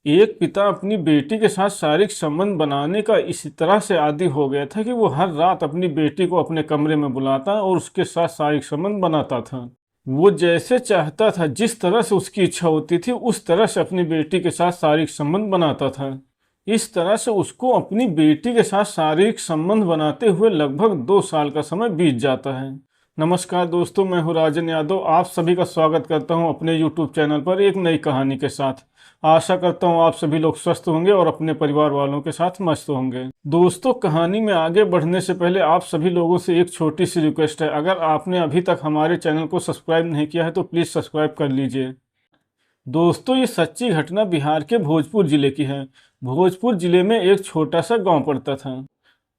एक पिता अपनी बेटी के साथ शारीरिक संबंध बनाने का इस तरह से आदी हो गया था कि वो हर रात अपनी बेटी को अपने कमरे में बुलाता और उसके साथ शारीरिक संबंध बनाता था। वो जैसे चाहता था, जिस तरह से उसकी इच्छा होती थी, उस तरह से अपनी बेटी के साथ शारीरिक संबंध बनाता था। इस तरह से उसको अपनी बेटी के साथ शारीरिक संबंध बनाते हुए लगभग 2 साल का समय बीत जाता है। नमस्कार दोस्तों, मैं हूं राजन यादव। आप सभी का स्वागत करता हूं अपने YouTube चैनल पर एक नई कहानी के साथ। आशा करता हूं आप सभी लोग स्वस्थ होंगे और अपने परिवार वालों के साथ मस्त होंगे। दोस्तों, कहानी में आगे बढ़ने से पहले आप सभी लोगों से एक छोटी सी रिक्वेस्ट है। अगर आपने अभी तक हमारे चैनल को सब्सक्राइब नहीं किया है तो प्लीज़ सब्सक्राइब कर लीजिए। दोस्तों, ये सच्ची घटना बिहार के भोजपुर जिले की है। भोजपुर जिले में एक छोटा सा गांव पड़ता था।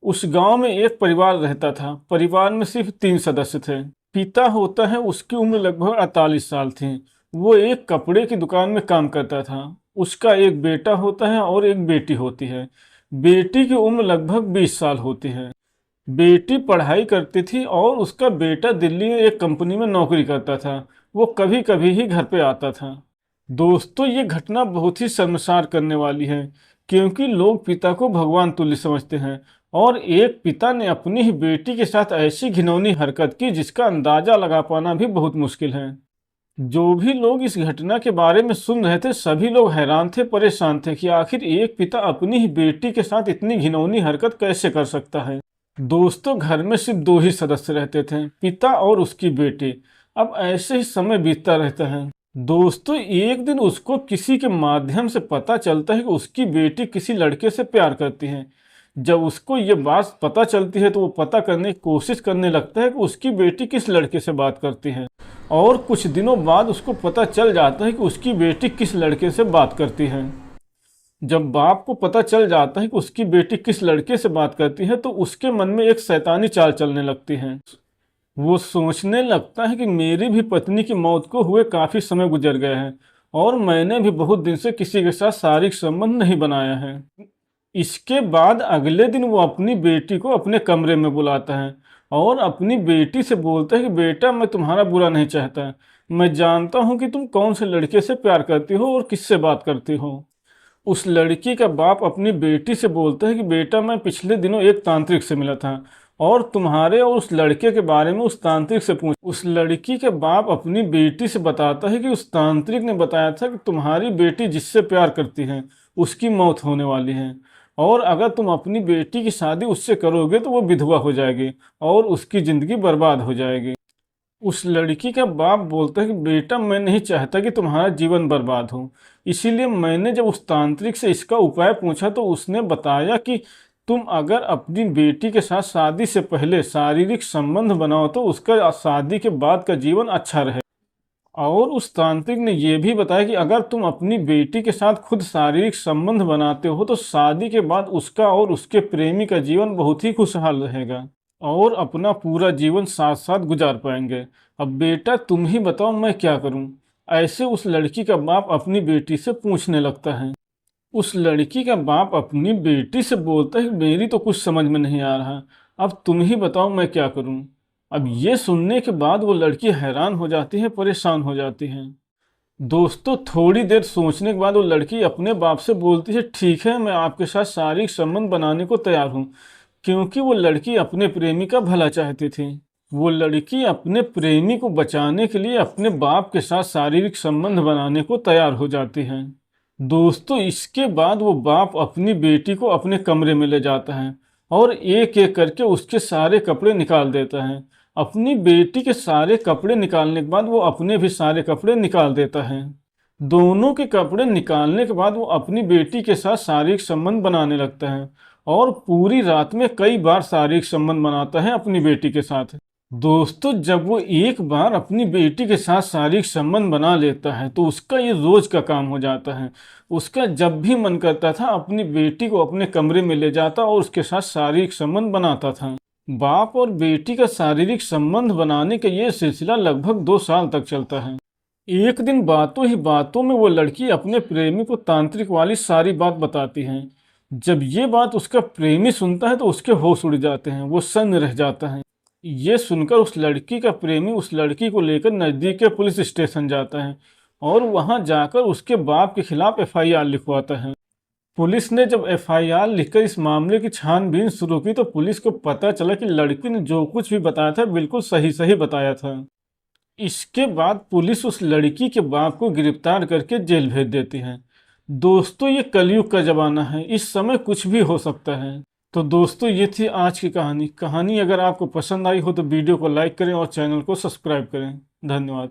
उस गांव में एक परिवार रहता था। परिवार में सिर्फ 3 सदस्य थे। पिता होता है, उसकी उम्र लगभग 48 साल थी। वो एक कपड़े की दुकान में काम करता था। उसका एक बेटा होता है और एक बेटी होती है। बेटी की उम्र लगभग 20 साल होती है। बेटी पढ़ाई करती थी और उसका बेटा दिल्ली में एक कंपनी में नौकरी करता था। वो कभी कभी ही घर पे आता था। दोस्तों, ये घटना बहुत ही शर्मसार करने वाली है, क्योंकि लोग पिता को भगवान तुल्य समझते हैं और एक पिता ने अपनी ही बेटी के साथ ऐसी घिनौनी हरकत की जिसका अंदाजा लगा पाना भी बहुत मुश्किल है। जो भी लोग इस घटना के बारे में सुन रहे थे, सभी लोग हैरान थे, परेशान थे कि आखिर एक पिता अपनी ही बेटी के साथ इतनी घिनौनी हरकत कैसे कर सकता है। दोस्तों, घर में सिर्फ 2 ही सदस्य रहते थे, पिता और उसकी बेटी। अब ऐसे ही समय बीतता रहता है। दोस्तों, एक दिन उसको किसी के माध्यम से पता चलता है कि उसकी बेटी किसी लड़के से प्यार करती है। जब उसको ये बात पता चलती है तो वो पता करने की कोशिश करने लगता है कि उसकी बेटी किस लड़के से बात करती है। और कुछ दिनों बाद उसको पता चल जाता है कि उसकी बेटी किस लड़के से बात करती है। जब बाप को पता चल जाता है कि उसकी बेटी किस लड़के से बात करती है तो उसके मन में एक शैतानी चाल चलने लगती है। वो सोचने लगता है कि मेरी भी पत्नी की मौत को हुए काफ़ी समय गुजर गया है और मैंने भी बहुत दिन से किसी के साथ शारीरिक संबंध नहीं बनाया है। इसके बाद अगले दिन वो अपनी बेटी को अपने कमरे में बुलाता है और अपनी बेटी से बोलता है कि बेटा, मैं तुम्हारा बुरा नहीं चाहता। मैं जानता हूँ कि तुम कौन से लड़के से प्यार करती हो और किससे बात करती हो। उस लड़की का बाप अपनी बेटी से बोलता है कि बेटा, मैं पिछले दिनों एक तांत्रिक से मिला था और तुम्हारे और उस लड़के के बारे में उस तांत्रिक से पूछ। उस लड़की के बाप अपनी बेटी से बताता है कि उस तांत्रिक ने बताया था कि तुम्हारी बेटी जिससे प्यार करती है उसकी मौत होने वाली है और अगर तुम अपनी बेटी की शादी उससे करोगे तो वो विधवा हो जाएगी और उसकी ज़िंदगी बर्बाद हो जाएगी। उस लड़की का बाप बोलता है कि बेटा, मैं नहीं चाहता कि तुम्हारा जीवन बर्बाद हो, इसीलिए मैंने जब उस तांत्रिक से इसका उपाय पूछा तो उसने बताया कि तुम अगर अपनी बेटी के साथ शादी से पहले शारीरिक संबंध बनाओ तो उसका शादी के बाद का जीवन अच्छा रहे। और उस तांत्रिक ने यह भी बताया कि अगर तुम अपनी बेटी के साथ खुद शारीरिक संबंध बनाते हो तो शादी के बाद उसका और उसके प्रेमी का जीवन बहुत ही खुशहाल रहेगा और अपना पूरा जीवन साथ साथ गुजार पाएंगे। अब बेटा, तुम ही बताओ मैं क्या करूं? ऐसे उस लड़की का बाप अपनी बेटी से पूछने लगता है। उस लड़की का बाप अपनी बेटी से बोलता है, मेरी तो कुछ समझ में नहीं आ रहा, अब तुम ही बताओ मैं क्या करूं? अब ये सुनने के बाद वो लड़की हैरान हो जाती है, परेशान हो जाती है। दोस्तों, थोड़ी देर सोचने के बाद वो लड़की अपने बाप से बोलती है, ठीक है, मैं आपके साथ शारीरिक संबंध बनाने को तैयार हूँ, क्योंकि वो लड़की अपने प्रेमी का भला चाहती थी। वो लड़की अपने प्रेमी को बचाने के लिए अपने बाप के साथ शारीरिक संबंध बनाने को तैयार हो जाती है। दोस्तों, इसके बाद वो बाप अपनी बेटी को अपने कमरे में ले जाता है और एक एक करके उसके सारे कपड़े निकाल देता है। अपनी बेटी के सारे कपड़े निकालने के बाद वो अपने भी सारे कपड़े निकाल देता है। दोनों के कपड़े निकालने के बाद वो अपनी बेटी के साथ शारीरिक संबंध बनाने लगता है और पूरी रात में कई बार शारीरिक संबंध बनाता है अपनी बेटी के साथ। दोस्तों, जब वो एक बार अपनी बेटी के साथ शारीरिक संबंध बना लेता है तो उसका ये रोज का काम हो जाता है। उसका जब भी मन करता था अपनी बेटी को अपने कमरे में ले जाता और उसके साथ शारीरिक संबंध बनाता था। बाप और बेटी का शारीरिक संबंध बनाने का ये सिलसिला लगभग 2 साल तक चलता है। एक दिन बातों ही बातों में वो लड़की अपने प्रेमी को तांत्रिक वाली सारी बात बताती है। जब ये बात उसका प्रेमी सुनता है तो उसके होश उड़ जाते हैं, वो सन्न रह जाता है। ये सुनकर उस लड़की का प्रेमी उस लड़की को लेकर नज़दीक के पुलिस स्टेशन जाता है और वहां जाकर उसके बाप के खिलाफ एफआईआर लिखवाता है। पुलिस ने जब एफआईआर लिखकर इस मामले की छानबीन शुरू की तो पुलिस को पता चला कि लड़की ने जो कुछ भी बताया था बिल्कुल सही सही बताया था। इसके बाद पुलिस उस लड़की के बाप को गिरफ्तार करके जेल भेज देती है। दोस्तों, ये कलयुग का जमाना है, इस समय कुछ भी हो सकता है। तो दोस्तों, ये थी आज की कहानी। अगर आपको पसंद आई हो तो वीडियो को लाइक करें और चैनल को सब्सक्राइब करें। धन्यवाद।